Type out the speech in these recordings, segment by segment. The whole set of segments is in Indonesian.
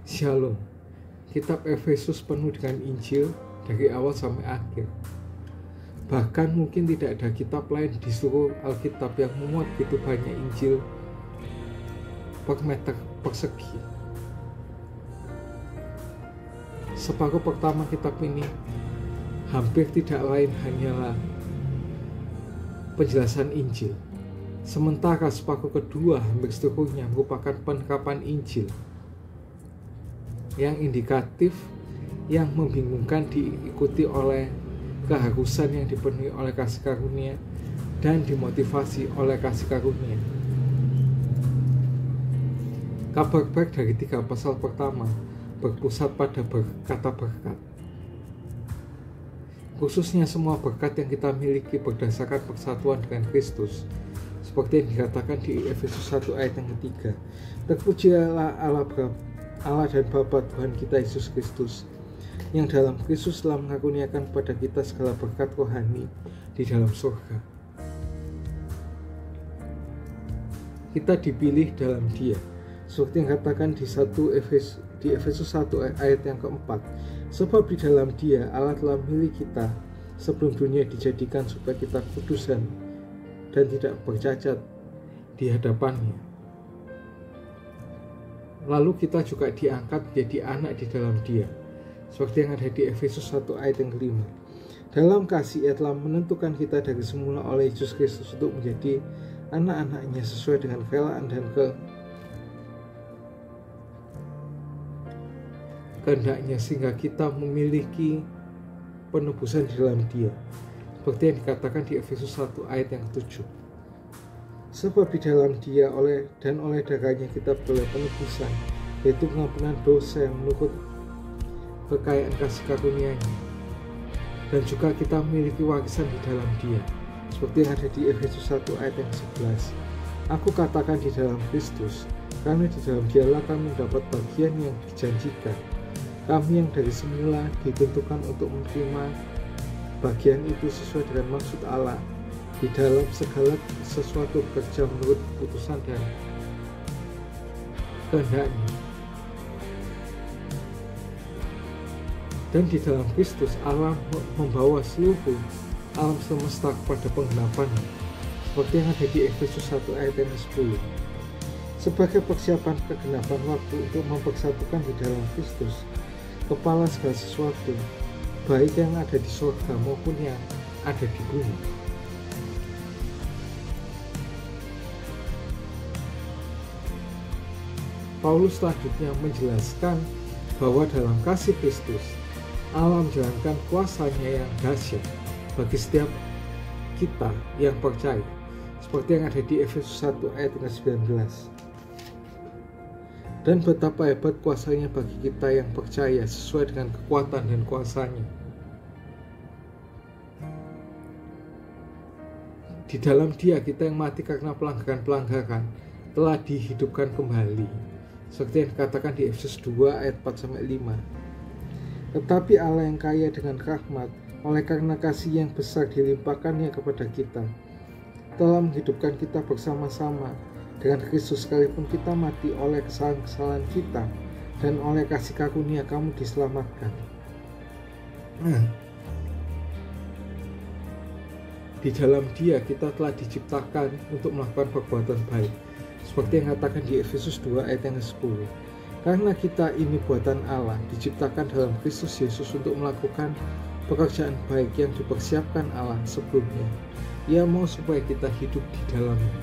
Shalom. Kitab Efesus penuh dengan Injil dari awal sampai akhir. Bahkan mungkin tidak ada kitab lain di seluruh Alkitab yang memuat begitu banyak Injil per meter persegi. Separuh pertama kitab ini hampir tidak lain hanyalah penjelasan Injil. Sementara separuh kedua hampir seluruhnya merupakan penerapan Injil yang indikatif, yang membingungkan diikuti oleh keharusan yang dipenuhi oleh kasih karunia dan dimotivasi oleh kasih karunia. Kabar baik dari 3 pasal pertama berpusat pada kata berkat. Khususnya semua berkat yang kita miliki berdasarkan persatuan dengan Kristus, seperti yang dikatakan di Efesus 1 ayat yang ketiga. Terpujilah Allah dan Bapa Tuhan kita Yesus Kristus, yang dalam Kristus telah mengaruniakan kepada kita segala berkat rohani di dalam surga. Kita dipilih dalam Dia, seperti yang katakan di Efesus 1 ayat yang keempat. Sebab di dalam Dia Allah telah memilih kita sebelum dunia dijadikan supaya kita kudus dan tidak bercacat di hadapannya. Lalu kita juga diangkat menjadi anak di dalam Dia, seperti yang ada di Efesus 1 ayat yang kelima. Dalam kasih Ia telah menentukan kita dari semula oleh Yesus Kristus untuk menjadi anak-anaknya sesuai dengan kerelaan dan kehendaknya, sehingga kita memiliki penebusan di dalam Dia, seperti yang dikatakan di Efesus 1 ayat yang ke-7. Sebab di dalam Dia oleh darahnya kita beroleh penebusan, yaitu pengampunan dosa yang menurut kekayaan kasih karunia-Nya. Dan juga kita memiliki warisan di dalam Dia, seperti yang ada di Efesus 1 ayat yang 11. Aku katakan di dalam Kristus, karena di dalam Dialah kami mendapat bagian yang dijanjikan. Kami yang dari semula ditentukan untuk menerima bagian itu sesuai dengan maksud Allah di dalam segala sesuatu bekerja menurut keputusan dan kehendaknya. Dan di dalam Kristus Allah membawa seluruh alam semesta kepada penggenapannya, seperti yang ada di Efesus 1 ayat yang 10. Sebagai persiapan kegenapan waktu untuk mempersatukan di dalam Kristus kepala segala sesuatu, baik yang ada di surga maupun yang ada di bumi. Paulus selanjutnya menjelaskan bahwa dalam kasih Kristus Allah menjalankan kuasanya yang dahsyat bagi setiap kita yang percaya, seperti yang ada di Efesus 1 ayat 19. Dan betapa hebat kuasanya bagi kita yang percaya sesuai dengan kekuatan dan kuasanya. Di dalam Dia kita yang mati karena pelanggaran-pelanggaran telah dihidupkan kembali, seperti yang dikatakan di Efesus 2 ayat 4-5. Tetapi Allah yang kaya dengan rahmat, oleh karena kasih yang besar dilimpahkannya kepada kita, telah menghidupkan kita bersama-sama dengan Kristus, sekalipun kita mati oleh kesalahan-kesalahan kita, dan oleh kasih karunia kamu diselamatkan. Di dalam Dia kita telah diciptakan untuk melakukan perbuatan baik, seperti yang katakan di Efesus 2 ayat yang ke-10. Karena kita ini buatan Allah, diciptakan dalam Kristus Yesus untuk melakukan pekerjaan baik yang dipersiapkan Allah sebelumnya. Ia mau supaya kita hidup di dalamnya.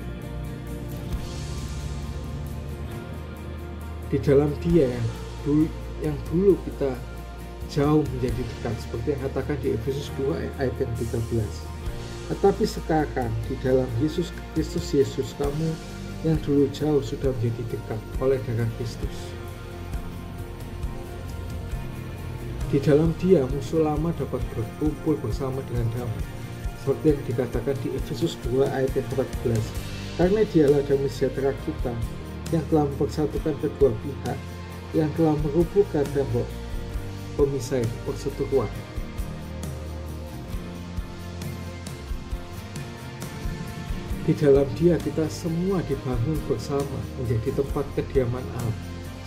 Di dalam Dia yang dulu kita jauh menjadi dekat, seperti yang katakan di Efesus 2 ayat yang 13. Tetapi sekarang di dalam Yesus Kristus Yesus, kamu yang dulu jauh sudah menjadi dekat oleh darah Kristus. Di dalam Dia musuh lama dapat berkumpul bersama dengan damai, seperti yang dikatakan di Efesus 2 ayat yang 14. Karena Dialah damai sejahtera kita, yang telah mempersatukan kedua pihak, yang telah merubuhkan tembok pemisah perseteruan. Di dalam Dia kita semua dibangun bersama menjadi tempat kediaman Allah,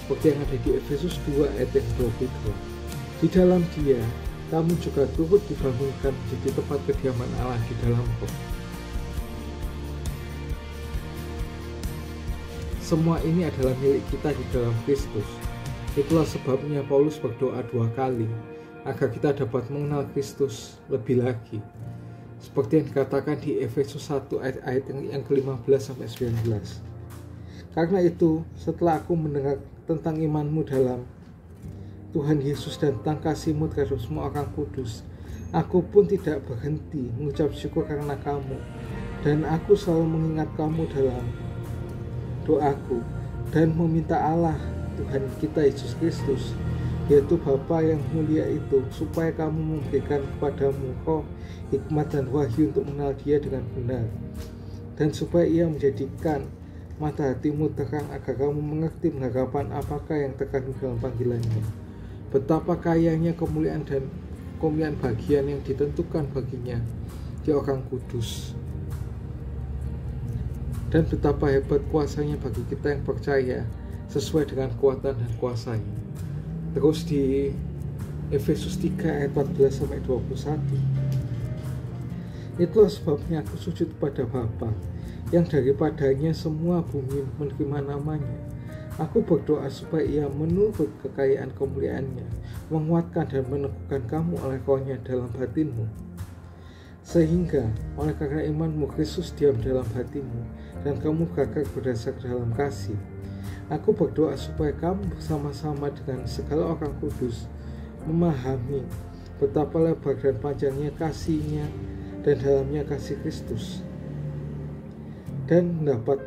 seperti yang ada di Efesus 2 ayat yang 22. Di dalam Dia, kamu juga turut dibangunkan menjadi tempat kediaman Allah di dalam Roh. Semua ini adalah milik kita di dalam Kristus. Itulah sebabnya Paulus berdoa 2 kali, agar kita dapat mengenal Kristus lebih lagi. Seperti yang dikatakan di Efesus 1 ayat yang ke-15-19. Karena itu, setelah aku mendengar tentang imanmu dalam Tuhan Yesus dan tentang kasihmu terhadap semua orang kudus, aku pun tidak berhenti mengucap syukur karena kamu, dan aku selalu mengingat kamu dalam doaku dan meminta Allah Tuhan kita Yesus Kristus, yaitu Bapa yang mulia itu, supaya kamu memberikan kepadamu roh, hikmat dan wahyu untuk mengenal Dia dengan benar, dan supaya Ia menjadikan mata hatimu terang agar kamu mengerti pengharapan apakah yang terkandung dalam panggilannya, betapa kayanya kemuliaan dan kemuliaan bagian yang ditentukan baginya di orang kudus, dan betapa hebat kuasanya bagi kita yang percaya sesuai dengan kekuatan dan kuasanya. Terus di Efesus 3 ayat 14-21, itulah sebabnya aku sujud pada Bapa, yang daripadanya semua bumi menerima namanya. Aku berdoa supaya Ia menurut kekayaan kemuliaannya menguatkan dan meneguhkan kamu oleh Roh-Nya dalam batinmu, sehingga oleh karena imanmu Kristus diam dalam hatimu dan kamu gagah berdasar dalam kasih. Aku berdoa supaya kamu bersama-sama dengan segala orang kudus memahami betapa lebar dan panjangnya kasih-Nya dan dalamnya kasih Kristus, dan dapat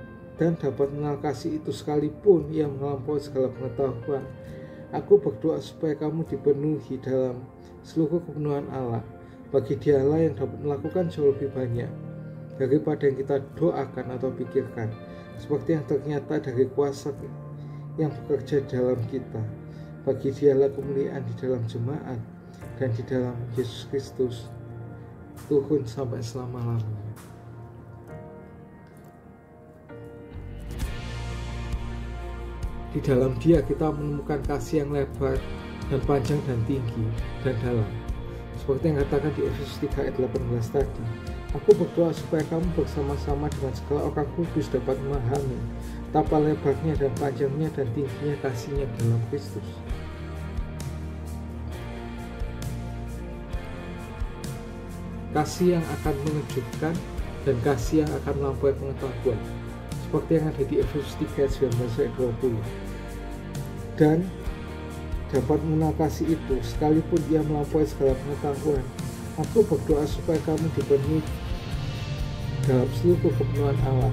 mengenal kasih itu sekalipun Ia melampaui segala pengetahuan. Aku berdoa supaya kamu dipenuhi dalam seluruh kepenuhan Allah, bagi Dialah yang dapat melakukan jauh lebih banyak daripada yang kita doakan atau pikirkan, seperti yang ternyata dari kuasa yang bekerja dalam kita. Bagi Dialah kemuliaan di dalam jemaat dan di dalam Yesus Kristus, turun sampai selama-lamanya. Di dalam Dia kita menemukan kasih yang lebar dan panjang dan tinggi dan dalam, seperti yang katakan di Efesus 3 ayat 18 tadi. Aku berdoa supaya kamu bersama-sama dengan segala orang kudus dapat memahami betapa lebarnya dan panjangnya dan tingginya kasih-Nya dalam Kristus. Kasih yang akan mengejutkan dan kasih yang akan melampaui pengetahuan, seperti yang ada di Efesus 3 ayat 19-20. Dan dapat mengenal kasih itu sekalipun Ia melampaui segala pengetahuan. Aku berdoa supaya kamu dipenuhi dalam seluruh kepenuhan Allah,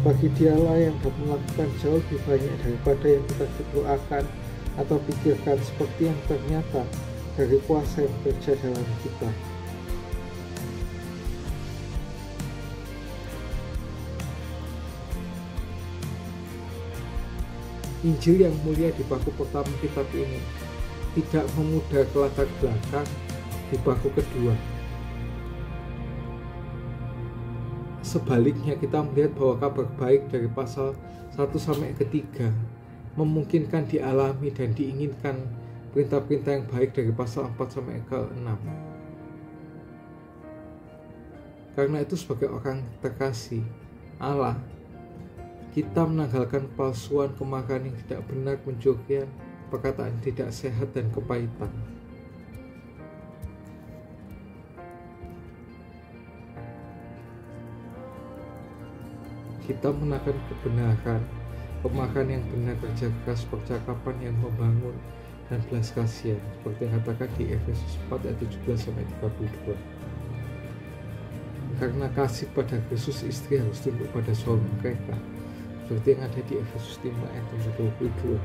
bagi Dialah yang dapat melakukan jauh lebih banyak daripada yang kita doakan atau pikirkan, seperti yang ternyata dari kuasa yang bekerja dalam kita. Injil yang mulia di baku pertama kitab ini tidak memudar ke latar belakang di baku kedua. Sebaliknya, kita melihat bahwa kabar baik dari pasal 1-3 memungkinkan dialami dan diinginkan perintah-perintah yang baik dari pasal 4-6. Karena itu, sebagai orang terkasih Allah, kita menanggalkan palsuan, kemarahan yang tidak benar, pencurian, perkataan tidak sehat, dan kepahitan. Kita menakan kebenaran, kemarahan yang benar, kerja keras, percakapan yang membangun, dan belas kasihan, seperti yang katakan di Efesus 4 ayat 17-32. Karena kasih pada Kristus, istri harus tunduk pada suami mereka, seperti yang ada di Efesus 5 ayat 22.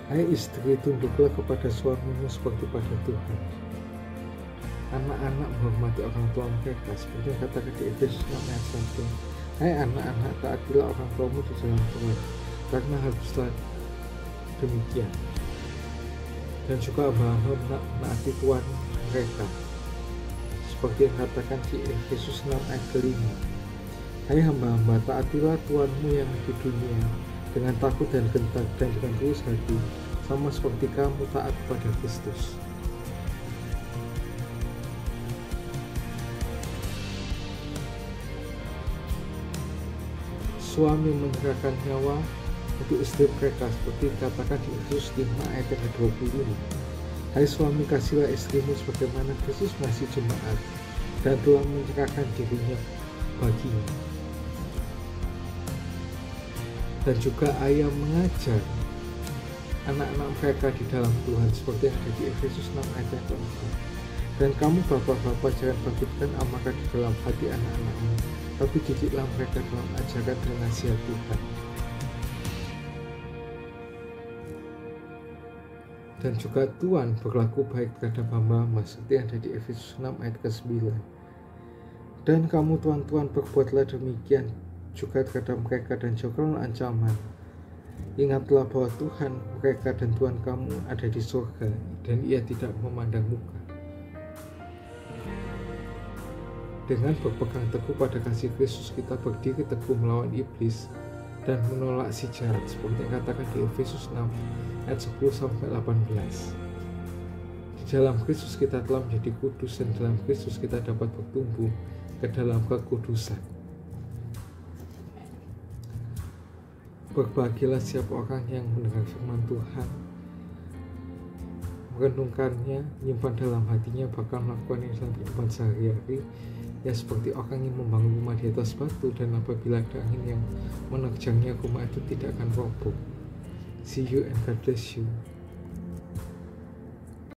Hai istri, tunduklah kepada suamimu seperti pada Tuhan. Anak-anak menghormati orang tua mereka, seperti yang katakan di Efesus 6 ayat 1. Hai anak-anak, taatilah orang tuamu di dalam Tuhan, karena haruslah demikian. Dan juga hamba-hamba menaati Tuhan mereka, seperti yang katakan di Efesus 6 ayat 5. Hai hamba-hamba, taatilah Tuhanmu yang di dunia, dengan takut dan gentar dan dengan tulus hati, sama seperti kamu taat kepada Kristus. Suami menyerahkan nyawa untuk istri mereka seperti dikatakan di Efesus 5 ayat 25. Hai suami, kasihlah istrimu sebagaimana Kristus mengasihi jemaat dan telah menyerahkan dirinya baginya. Dan juga ayah mengajar anak-anak mereka di dalam Tuhan seperti yang ada di Efesus 6 ayat 4. Dan kamu bapak-bapak jangan bangkitkan amarah di dalam hati anak-anakmu, tapi didiklah mereka dalam ajaran dan nasihat Tuhan. Dan juga Tuhan berlaku baik terhadap hamba-hamba seperti yang ada di Efesus 6 ayat ke-9. Dan kamu tuan-tuan berbuatlah demikian juga terhadap mereka dan jauhkanlah ancaman. Ingatlah bahwa Tuhan mereka dan Tuhan kamu ada di surga dan ia tidak memandang muka. Dengan berpegang teguh pada kasih Kristus, kita berdiri teguh melawan iblis dan menolak si jahat seperti yang katakan di Efesus 6 ayat 10-18. Di dalam Kristus kita telah menjadi kudus dan dalam Kristus kita dapat bertumbuh ke dalam kekudusan. Berbahagialah siapa orang yang mendengar firman Tuhan, merenungkannya, menyimpan dalam hatinya, bakal melakukannya dalam kehidupan sehari-hari, ya seperti orang yang membangun rumah di atas batu, dan apabila ada angin yang menerjangnya, rumah itu tidak akan roboh. See you and God bless you.